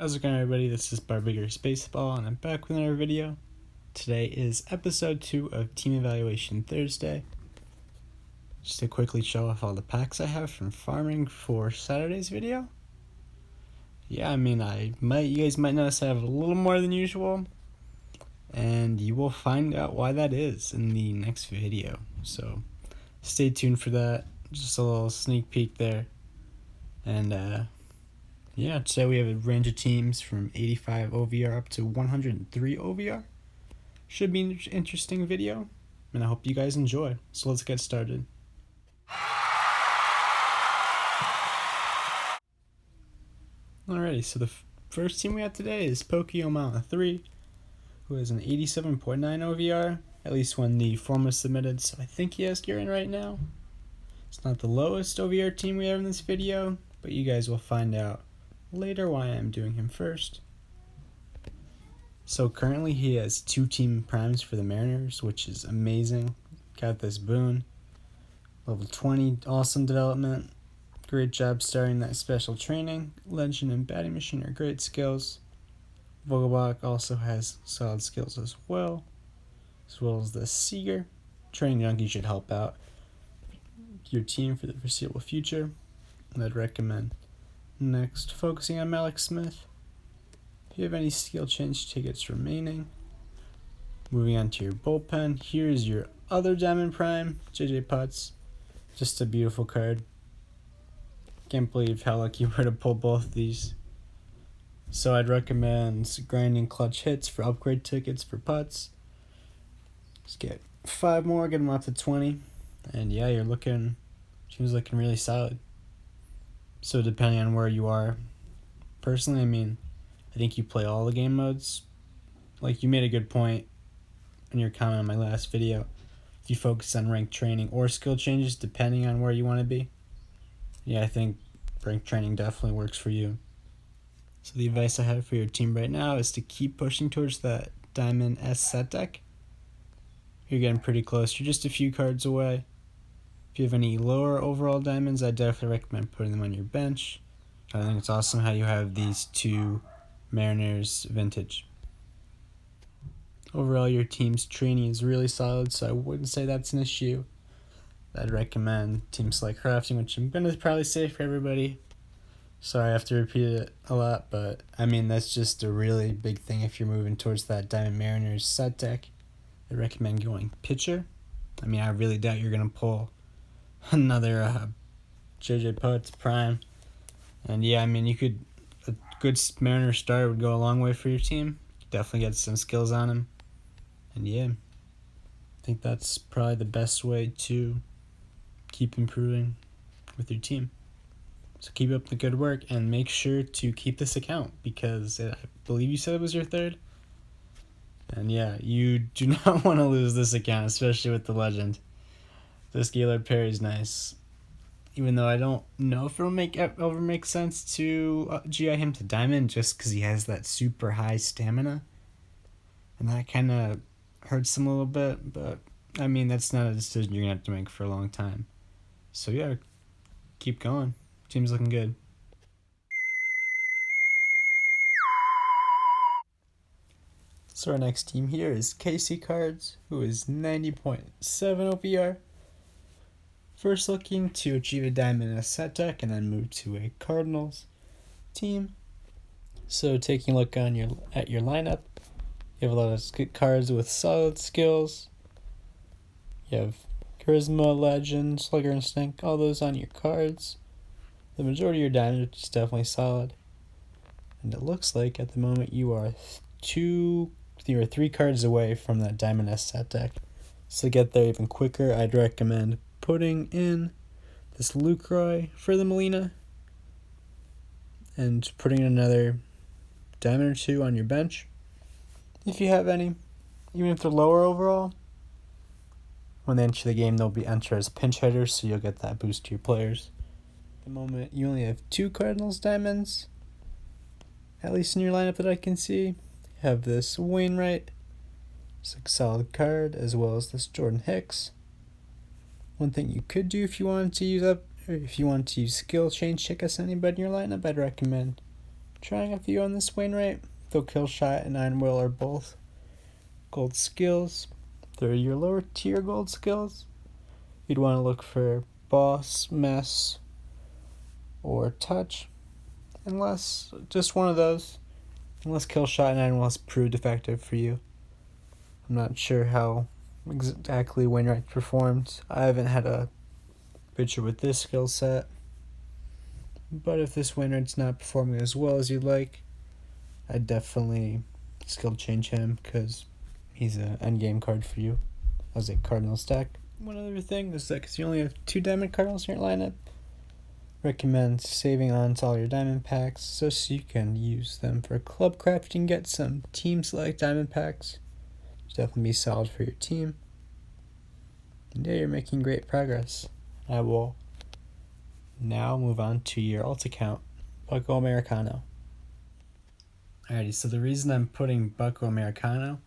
How's it going, everybody? This is Barbigerous Baseball, and I'm back with another video. Today is episode 2 of Team Evaluation Thursday. Just to quickly show off all the packs I have from farming for Saturday's video. Yeah, you guys might notice I have a little more than usual, and you will find out why that is in the next video. So stay tuned for that. Just a little sneak peek there. And yeah, today we have a range of teams from 85 OVR up to 103 OVR. Should be an interesting video, and I hope you guys enjoy. So let's get started. Alrighty, so the first team we have today is Pokeo Mama 3, who has an 87.9 OVR, at least when the form was submitted, so I think he has gear in right now. It's not the lowest OVR team we have in this video, but you guys will find out later why I'm doing him first. So currently he has 2 team primes for the Mariners, which is amazing. Got this boon. Level 20, awesome development. Great job starting that special training. Legend and batting machine are great skills. Vogelbach also has solid skills as well as the Seager. Training Junkie should help out your team for the foreseeable future, and I'd recommend. Next, focusing on Malik Smith. If you have any skill change tickets remaining. Moving on to your bullpen, here's your other Diamond Prime, JJ Putz. Just a beautiful card. Can't believe how lucky you were to pull both of these. So I'd recommend grinding clutch hits for upgrade tickets for Putz. Just get 5 more, get them up to 20. And yeah, team's looking really solid. So depending on where you are, personally, I think you play all the game modes. Like, you made a good point in your comment on my last video. If you focus on ranked training or skill changes, depending on where you want to be. Yeah, I think ranked training definitely works for you. So the advice I have for your team right now is to keep pushing towards that Diamond S set deck. You're getting pretty close. You're just a few cards away. If you have any lower overall diamonds, I definitely recommend putting them on your bench. I think it's awesome how you have these 2 Mariners vintage. Overall, your team's training is really solid, so I wouldn't say that's an issue. I'd recommend team select crafting, which I'm going to probably say for everybody. Sorry I have to repeat it a lot, but that's just a really big thing if you're moving towards that Diamond Mariners set deck. I recommend going pitcher. I really doubt you're going to pull another JJ Putz Prime. And yeah, a good Mariner start would go a long way for your team. Definitely get some skills on him. And yeah, I think that's probably the best way to keep improving with your team. So keep up the good work and make sure to keep this account, because I believe you said it was your 3rd. And yeah, you do not want to lose this account, especially with the legend. This Gaylord Perry is nice. Even though I don't know if it'll make sense to GI him to Diamond, just because he has that super high stamina. And that kind of hurts him a little bit, but that's not a decision you're going to have to make for a long time. So yeah, keep going. Team's looking good. So our next team here is Casey Cards, who is 90.7 OVR. First looking to achieve a Diamond in a set deck and then move to a Cardinals team. So taking a look at your lineup, you have a lot of good cards with solid skills. You have Charisma, Legend, Slugger Instinct, all those on your cards. The majority of your Diamond is definitely solid. And it looks like at the moment you are 3 cards away from that Diamond S set deck. So to get there even quicker, I'd recommend putting in this Lucroy for the Molina and putting another Diamond or 2 on your bench if you have any, even if they're lower overall. When they enter the game, they'll be entered as pinch hitters, so you'll get that boost to your players. At the moment, you only have 2 Cardinals Diamonds, at least in your lineup that I can see. You have this Wainwright, it's a solid card, as well as this Jordan Hicks. One thing you could do if you wanted to use skill change tickets anybody in your lineup, I'd recommend Trying a few on this Wainwright. Though Kill Shot and Iron Will are both gold skills. They're your lower tier gold skills. You'd want to look for Boss, Mess, or Touch. Unless, just one of those. Unless Kill Shot and Iron Will has proved effective for you. I'm not sure how exactly Wainwright performed. I haven't had a pitcher with this skill set. But if this Wainwright's not performing as well as you'd like, I'd definitely skill change him because he's an endgame card for you as a Cardinal stack. One other thing is that because you only have 2 Diamond Cardinals in your lineup, recommend saving on to all your Diamond packs so you can use them for club craft. You can get some team select Diamond packs. Definitely be solid for your team. And yeah, you're making great progress. I will now move on to your alt account, Pokeo Americano. Alrighty, so the reason I'm putting Pokeo Americano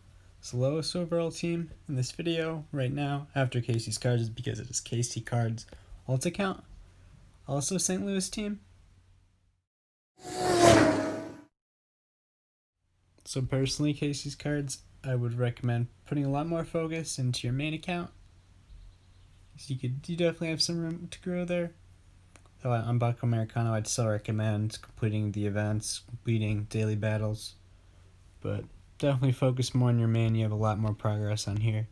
as the lowest overall team in this video right now after Casey's cards is because it is Casey Cards alt account. Also St. Louis team. So personally, Casey's cards, I would recommend putting a lot more focus into your main account. So you definitely have some room to grow there. So on Pokeo Americano, I'd still recommend completing the events, completing daily battles, but definitely focus more on your main. You have a lot more progress on here.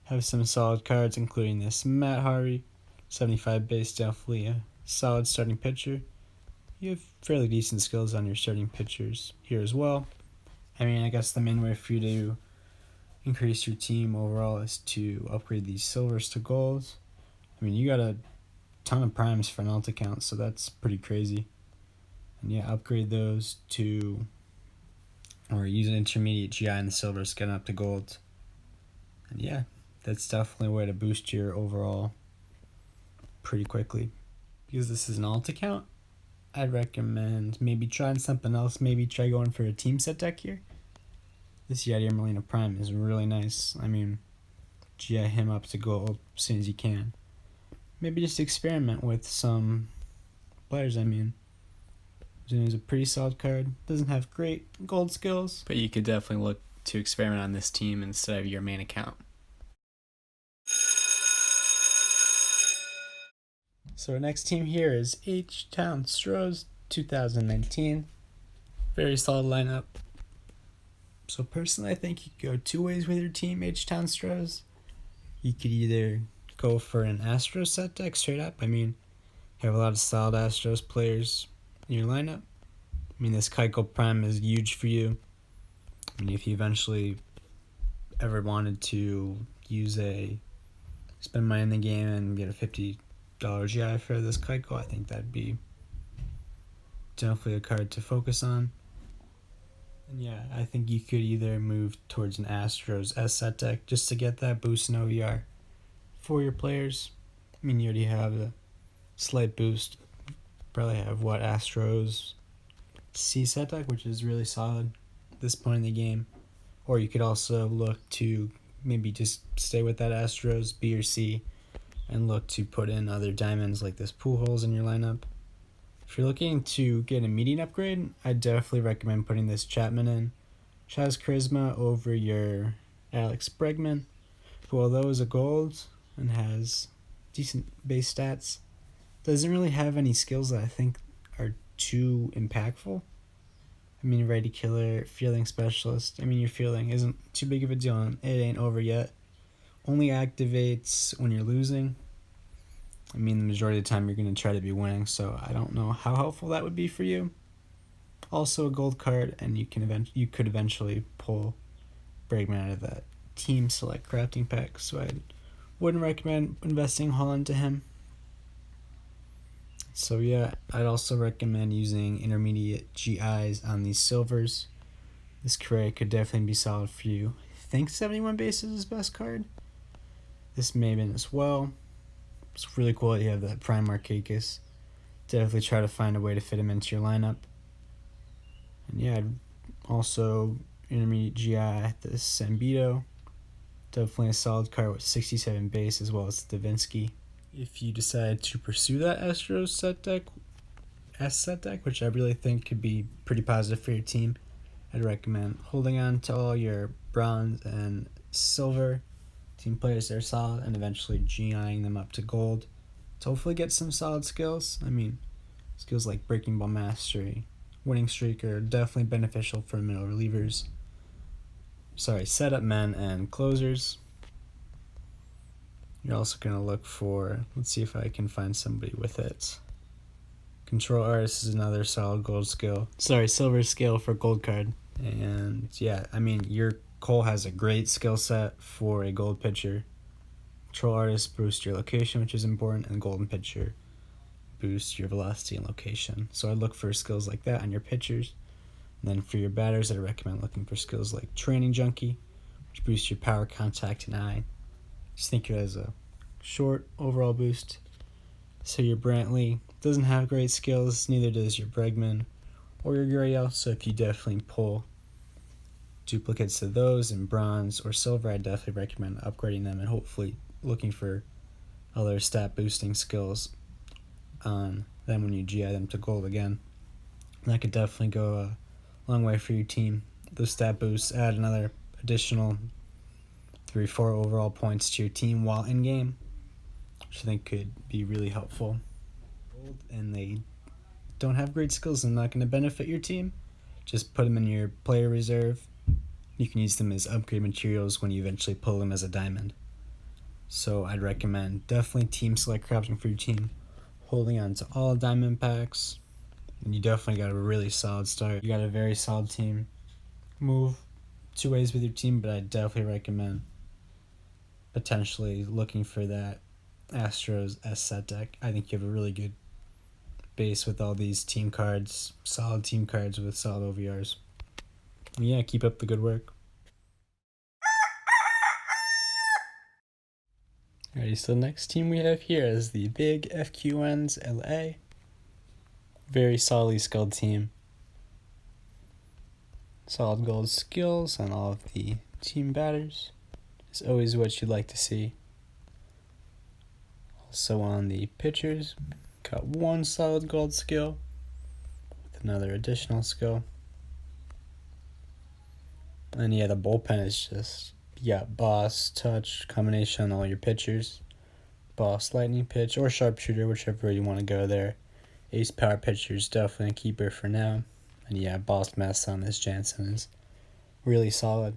Have some solid cards, including this Matt Harvey, 75 base, definitely a solid starting pitcher. You have fairly decent skills on your starting pitchers here as well. I mean, I guess the main way for you to increase your team overall is to upgrade these silvers to golds. I mean, you got a ton of primes for an alt account, so that's pretty crazy. And yeah, upgrade those to, or use an intermediate GI in the silvers, get up to gold. And yeah, that's definitely a way to boost your overall pretty quickly. Because this is an alt account, I'd recommend maybe trying something else. Maybe try going for a team set deck here. This Yadier Molina Prime is really nice. I mean, GI him up to gold as soon as you can. Maybe just experiment with some players. I mean, Zuna's a pretty solid card. Doesn't have great gold skills, but you could definitely look to experiment on this team instead of your main account. So our next team here is H-Town Stros 2019. Very solid lineup. So personally, I think you could go 2 ways with your team, H-Town Stros. You could either go for an Astros set deck straight up. I mean, you have a lot of solid Astros players in your lineup. I mean, this Keiko Prime is huge for you. I mean, if you eventually ever wanted to spend money in the game and get a $50 GI for this Keiko, I think that'd be definitely a card to focus on. And yeah, I think you could either move towards an Astros S set deck just to get that boost in OVR for your players. I mean, you already have a slight boost. Probably have Astros C set deck, which is really solid at this point in the game. Or you could also look to maybe just stay with that Astros B or C and look to put in other diamonds like this Pujols in your lineup. If you're looking to get a median upgrade, I'd definitely recommend putting this Chapman in. She has charisma over your Alex Bregman, who although is a gold and has decent base stats, doesn't really have any skills that I think are too impactful. I mean, ready killer, fielding specialist. I mean, your fielding isn't too big of a deal and it ain't over yet. Only activates when you're losing. I mean, the majority of the time you're going to try to be winning, so I don't know how helpful that would be for you. Also a gold card, and you could eventually pull Bregman out of that team select crafting pack, so I wouldn't recommend investing all into him. So yeah, I'd also recommend using intermediate GIs on these silvers. This Correa could definitely be solid for you. I think 71 base is his best card. This Maven as well. It's really cool that you have that Prime Markakis. Definitely try to find a way to fit him into your lineup. And yeah, I'd also intermediate GI this Sambito. Definitely a solid card with 67 base as well as Davinsky. If you decide to pursue that Astros set deck S set deck, which I really think could be pretty positive for your team. I'd recommend holding on to all your bronze and silver team players that are solid and eventually GIing them up to gold to hopefully get some solid skills. I mean, skills like breaking ball mastery, winning streak are definitely beneficial for middle relievers. Setup men and closers. You're also going to look for, let's see if I can find somebody with it. Control artist is another solid gold skill. Silver skill for gold card. And yeah, I mean, your Cole has a great skill set for a gold pitcher. Control artist boosts your location, which is important, and golden pitcher boosts your velocity and location. So I look for skills like that on your pitchers. And then for your batters, I recommend looking for skills like training junkie, which boosts your power, contact, and eye. Just think of it as a short overall boost. So your Brantley doesn't have great skills, neither does your Bregman or your Gurriel. So if you definitely pull duplicates of those in bronze or silver, I definitely recommend upgrading them and hopefully looking for other stat boosting skills on them when you GI them to gold again. And that could definitely go a long way for your team. Those stat boosts add another additional 3-4 overall points to your team while in game, which I think could be really helpful. And they don't have great skills and not going to benefit your team. Just put them in your player reserve. You can use them as upgrade materials when you eventually pull them as a diamond. So I'd recommend definitely team select crafting for your team, holding on to all diamond packs, and you definitely got a really solid start. You got a very solid team. Move 2 ways with your team, but I definitely recommend potentially looking for that Astros S set deck. I think you have a really good base with all these team cards, solid team cards with solid OVRs. And yeah, keep up the good work. Alrighty, so the next team we have here is the Big FQNs LA. Very solidly skilled team. Solid gold skills on all of the team batters is always what you'd like to see. Also on the pitchers, got one solid gold skill with another additional skill. And yeah, the bullpen is just, you got boss, touch, combination on all your pitchers. Boss, lightning pitch, or sharpshooter, whichever way you want to go there. Ace power pitcher is definitely a keeper for now. And yeah, boss mess on this Jansen is really solid.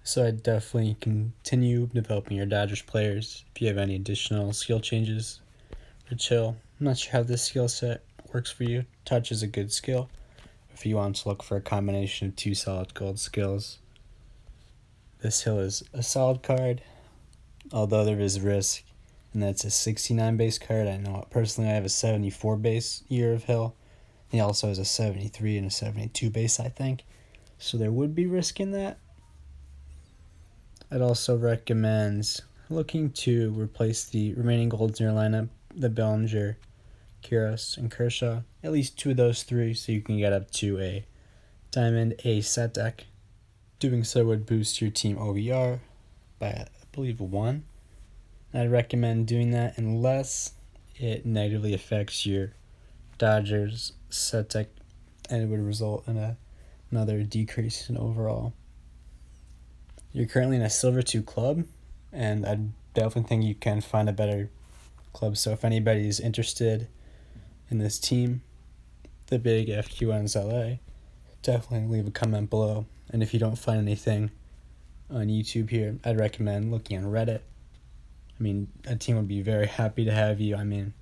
So I'd definitely continue developing your Dodgers players. If you have any additional skill changes, or chill. I'm not sure how this skill set works for you. Touch is a good skill if you want to look for a combination of 2 solid gold skills. This hill is a solid card, although there is risk, and that's a 69 base card. I know personally I have a 74 base year of hill. He also has a 73 and a 72 base, I think. So there would be risk in that. I'd also recommend looking to replace the remaining golds in your lineup, the Bellinger, Barbigerous, and Kershaw. At least 2 of those 3 so you can get up to a Diamond A set deck. Doing so would boost your team OVR by, I believe, 1. I'd recommend doing that unless it negatively affects your Dodgers set deck and it would result in another decrease in overall. You're currently in a Silver 2 club, and I definitely think you can find a better club. So if anybody's interested in this team, the Big FQNs LA, definitely leave a comment below. And if you don't find anything on YouTube here, I'd recommend looking on Reddit. I mean, a team would be very happy to have you. I mean,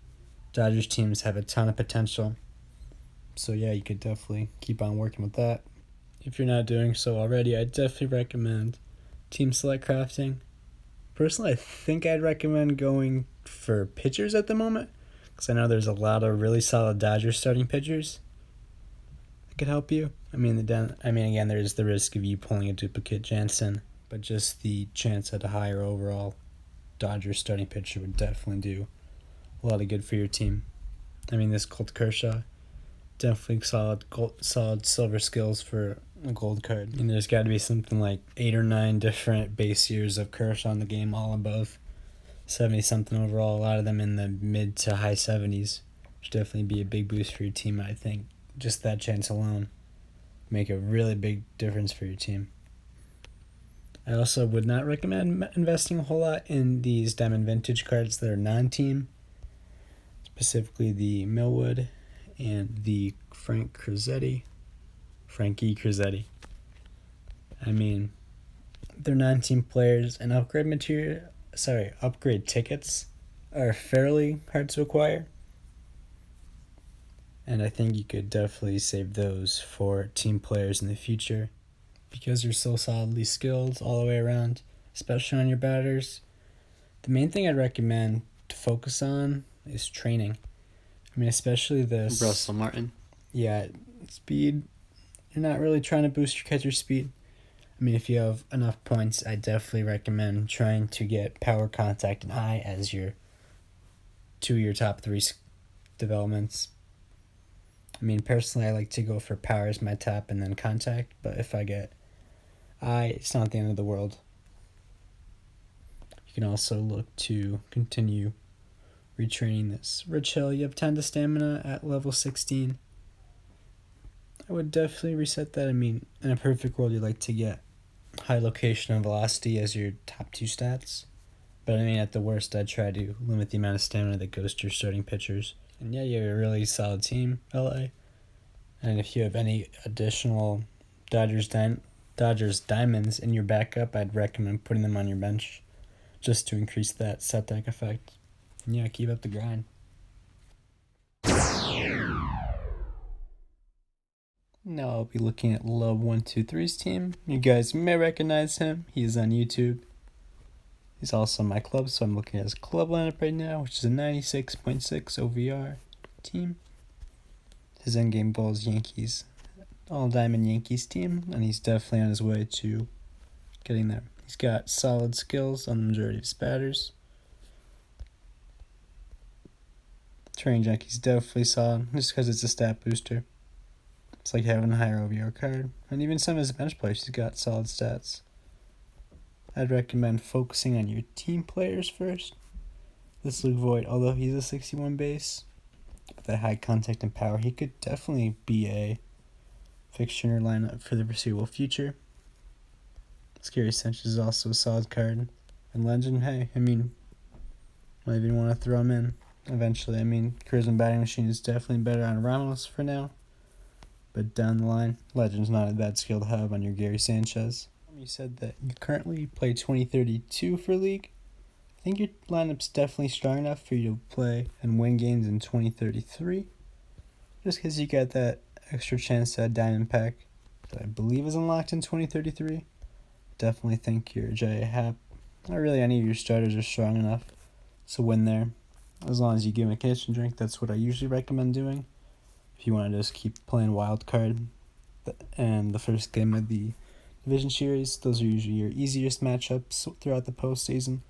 Dodgers teams have a ton of potential. So yeah, you could definitely keep on working with that. If you're not doing so already, I definitely recommend team select crafting. Personally, I think I'd recommend going for pitchers at the moment, because I know there's a lot of really solid Dodgers starting pitchers that could help you. I mean, again, there's the risk of you pulling a duplicate Jansen, but just the chance at a higher overall Dodgers starting pitcher would definitely do a lot of good for your team. I mean, this Colt Kershaw, definitely solid silver skills for a gold card. And there's got to be something like 8 or 9 different base years of Kershaw in the game, all above 70 something overall. A lot of them in the mid to high 70s, Should definitely be a big boost for your team. I think just that chance alone make a really big difference for your team. I also would not recommend investing a whole lot in these Diamond Vintage cards that are non-team, specifically the Millwood and the Frankie Crosetti. I mean, they're non-team players, and upgrade tickets are fairly hard to acquire. And I think you could definitely save those for team players in the future because they're so solidly skilled all the way around, especially on your batters. The main thing I'd recommend to focus on is training. I mean, especially this. Russell Martin. Yeah, speed. You're not really trying to boost your catcher speed. I mean, if you have enough points, I definitely recommend trying to get power, contact, and eye as your top three developments. I mean, personally, I like to go for power as my top and then contact, but if I get eye, it's not the end of the world. You can also look to continue retraining this. Rich Hill, you have 10 to stamina at level 16. I would definitely reset that. I mean, in a perfect world, you'd like to get high location and velocity as your top 2 stats. But I mean, at the worst, I'd try to limit the amount of stamina that goes to your starting pitchers. And yeah, you have a really solid team, LA. And if you have any additional Dodgers Diamonds in your backup, I'd recommend putting them on your bench just to increase that set deck effect. And yeah, keep up the grind. Now I'll be looking at Love123's team. You guys may recognize him. He is on YouTube. He's also in my club, so I'm looking at his club lineup right now, which is a 96.6 OVR team. His endgame goal is Yankees, all Diamond Yankees team, and he's definitely on his way to getting there. He's got solid skills on the majority of his batters. Training Junkie's definitely solid, just because it's a stat booster. It's like having a higher OVR card. And even some of his bench players, he's got solid stats. I'd recommend focusing on your team players first. This Luke Voigt, although he's a 61 base, with that high contact and power, he could definitely be a fixture in your lineup for the foreseeable future. Scary Sanchez is also a solid card. And Legend, hey, I mean, might even want to throw him in eventually. I mean, Charisma Batting Machine is definitely better on Ramos for now. But down the line, Legend's not a bad skill to have on your Gary Sanchez. You said that you currently play 2032 for League. I think your lineup's definitely strong enough for you to play and win games in 2033. Just because you got that extra chance at Diamond Pack that I believe is unlocked in 2033. Definitely think your J.A. Happ, not really any of your starters are strong enough to win there. As long as you give them a kitchen drink, that's what I usually recommend doing. If you want to just keep playing wild card and the first game of the division series, those are usually your easiest matchups throughout the postseason.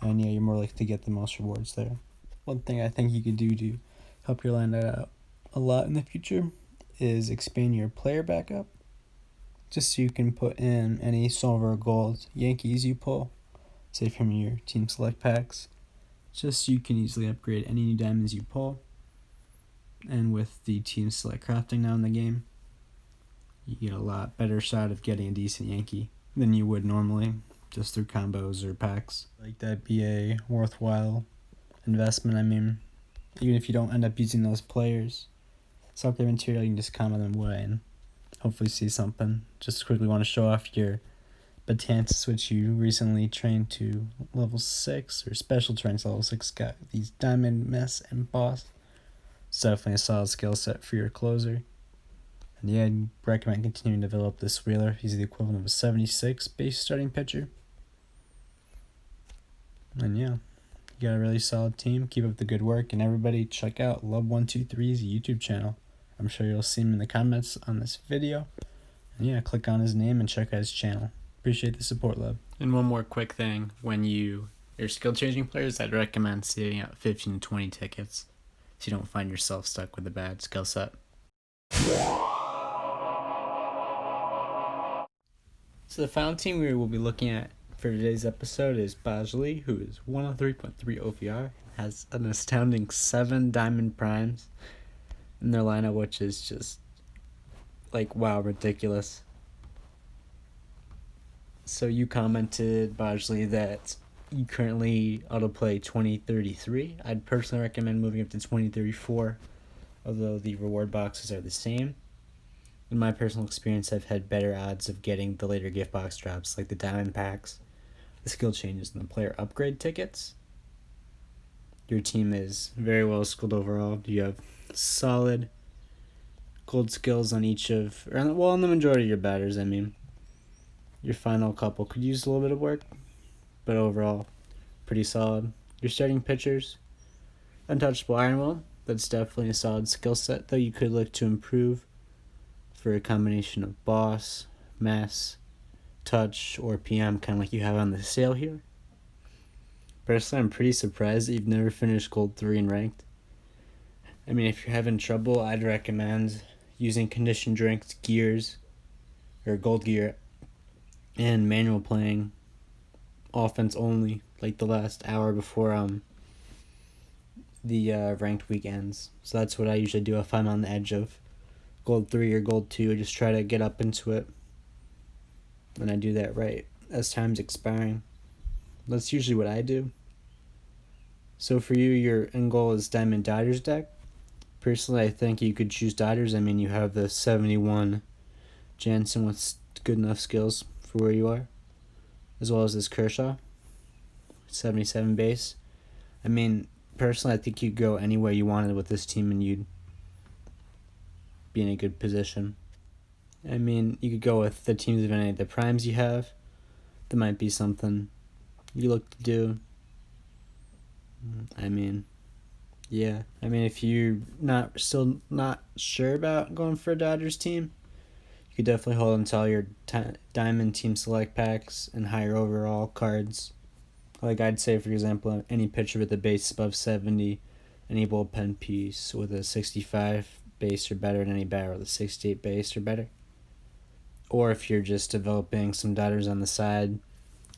And yeah, you're more likely to get the most rewards there. One thing I think you could do to help your line out a lot in the future is expand your player backup. Just so you can put in any silver or gold Yankees you pull, say from your team select packs. Just so you can easily upgrade any new diamonds you pull. And with the team select crafting now in the game, you get a lot better shot of getting a decent Yankee than you would normally, just through combos or packs. Like that'd be a worthwhile investment. I mean, even if you don't end up using those players, some of their material you can just combo them away and hopefully see something. Just quickly want to show off your Batances, which you recently trained to level 6, or special trains level 6, got these Diamond, Mess, and Boss. It's definitely a solid skill set for your closer. And yeah, I'd recommend continuing to develop this Wheeler. He's the equivalent of a 76 base starting pitcher. And yeah, you got a really solid team. Keep up the good work, and everybody check out Love123's YouTube channel. I'm sure you'll see him in the comments on this video. And yeah, click on his name and check out his channel. Appreciate the support, Love. And one more quick thing, when you're skill changing players, I'd recommend saving out 15 to 20 tickets so you don't find yourself stuck with a bad skill set. So the final team we will be looking at for today's episode is Bosley, who is 103.3 OVR, has an astounding 7 diamond primes in their lineup, which is just like, wow, ridiculous. So you commented, Bosley, that you currently autoplay 2033. I'd personally recommend moving up to 2034, although the reward boxes are the same. In my personal experience, I've had better odds of getting the later gift box drops, like the diamond packs, the skill changes, and the player upgrade tickets. Your team is very well skilled overall. You have solid gold skills on each of, well, on the majority of your batters, I mean. Your final couple could use a little bit of work, but overall, pretty solid. Your starting pitchers, untouchable Iron Will. That's definitely a solid skill set, though you could look to improve for a combination of boss, mass, touch, or PM, kind of like you have on the sale here. Personally, I'm pretty surprised that you've never finished Gold 3 in Ranked. I mean, if you're having trouble, I'd recommend using condition drinks, gears, or gold gear, and manual playing offense only, like the last hour before the ranked week ends. So that's what I usually do if I'm on the edge of Gold 3 or Gold 2. I just try to get up into it. And I do that right as time's expiring. That's usually what I do. So for you, your end goal is Diamond Dodgers deck. Personally, I think you could choose Dodgers. I mean, you have the 71 Jansen with good enough skills for where you are, as well as this Kershaw, 77 base. I mean, personally, I think you'd go anywhere you wanted with this team and you'd be in a good position. I mean, you could go with the teams of any of the primes you have. That might be something you look to do. I mean, yeah. I mean, if you're still not sure about going for a Dodgers team, you could definitely hold until your diamond team select packs and higher overall cards. Like I'd say, for example, any pitcher with a base above 70, any bullpen piece with a 65 base or better, and any batter with a 68 base or better. Or if you're just developing some Dodgers on the side,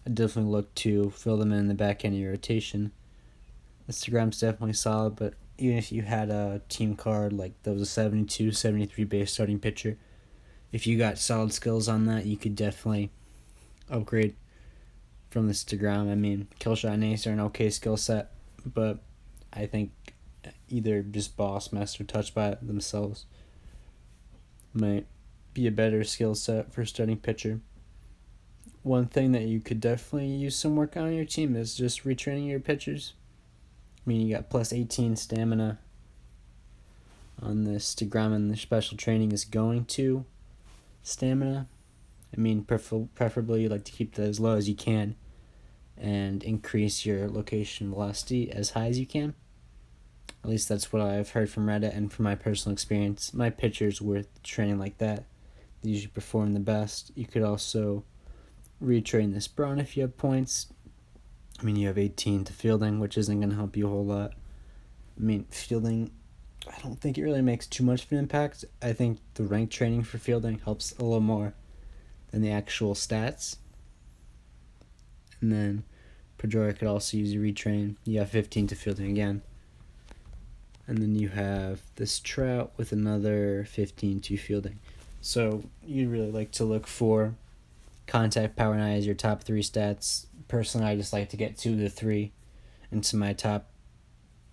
I'd definitely look to fill them in the back end of your rotation. Instagram's definitely solid, but even if you had a team card like there was a 72, 73 base starting pitcher, if you got solid skills on that, you could definitely upgrade from this DeGrom. I mean, Killshot and Ace are an okay skill set, but I think either just boss, master, touch by it themselves might be a better skill set for starting pitcher. One thing that you could definitely use some work on your team is just retraining your pitchers. I mean, you got plus 18 stamina on this DeGrom, and the special training is going to stamina. I mean, preferably you like to keep that as low as you can and increase your location velocity as high as you can. At least that's what I've heard from Reddit and from my personal experience. My pitchers with training like that, they usually perform the best. You could also retrain this Braun if you have points. I mean, you have 18 to fielding, which isn't going to help you a whole lot. I mean, fielding, I don't think it really makes too much of an impact. I think the rank training for fielding helps a little more than the actual stats. And then Pedroia could also use a retrain. You have 15 to fielding again. And then you have this Trout with another 15 to fielding. So you'd really like to look for contact power and as your top 3 stats. Personally, I just like to get 2 to 3 into my top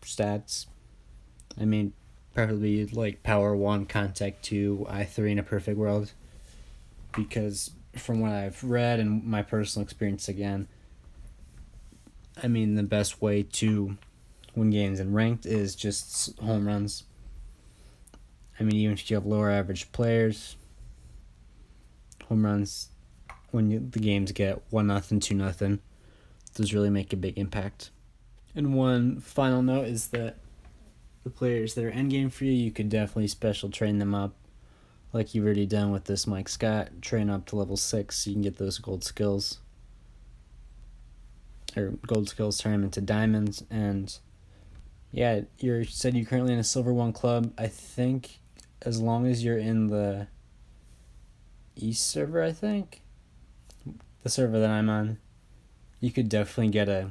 stats. I mean, preferably like power 1, contact 2, I3 in a perfect world. Because from what I've read and my personal experience again, I mean, the best way to win games in ranked is just home runs. I mean, even if you have lower average players, home runs, when the games get 1-0, 2-0, those really make a big impact. And one final note is that the players that are endgame for you, you could definitely special train them up, like you've already done with this Mike Scott. Train up to level 6 so you can get those gold skills. Or gold skills turn them into diamonds. And yeah, you said you're currently in a Silver 1 club. I think as long as you're in the East server, I think, the server that I'm on, you could definitely get at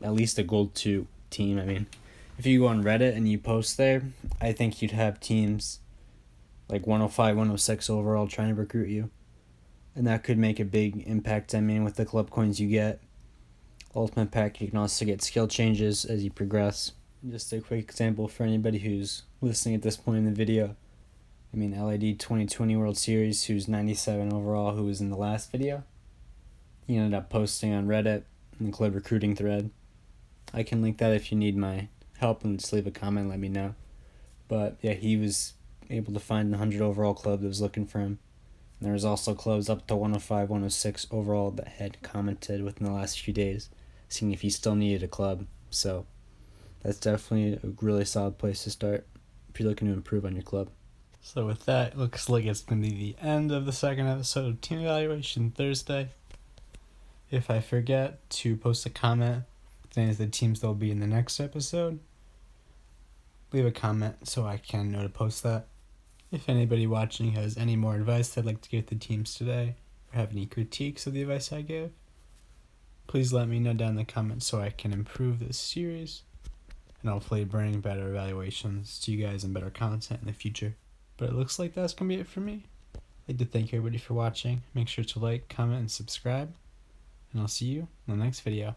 least a gold 2 team. I mean, if you go on Reddit and you post there, I think you'd have teams like 105, 106 overall trying to recruit you. And that could make a big impact. I mean, with the club coins you get, Ultimate Pack, you can also get skill changes as you progress. Just a quick example for anybody who's listening at this point in the video. I mean, LID 2020 World Series, who's 97 overall, who was in the last video. He ended up posting on Reddit in the club recruiting thread. I can link that if you need my help, and just leave a comment, let me know. But yeah, he was able to find a 100 overall club that was looking for him. And there was also clubs up to 105, 106 overall that had commented within the last few days, seeing if he still needed a club. So that's definitely a really solid place to start if you're looking to improve on your club. So with that, it looks like it's going to be the end of the second episode of Team Evaluation Thursday. If I forget to post a comment with any of the teams that will be in the next episode, leave a comment so I can know to post that. If anybody watching has any more advice they'd like to give the teams today, or have any critiques of the advice I give, please let me know down in the comments so I can improve this series and hopefully bring better evaluations to you guys and better content in the future. But it looks like that's going to be it for me. I'd like to thank everybody for watching. Make sure to like, comment, and subscribe. And I'll see you in the next video.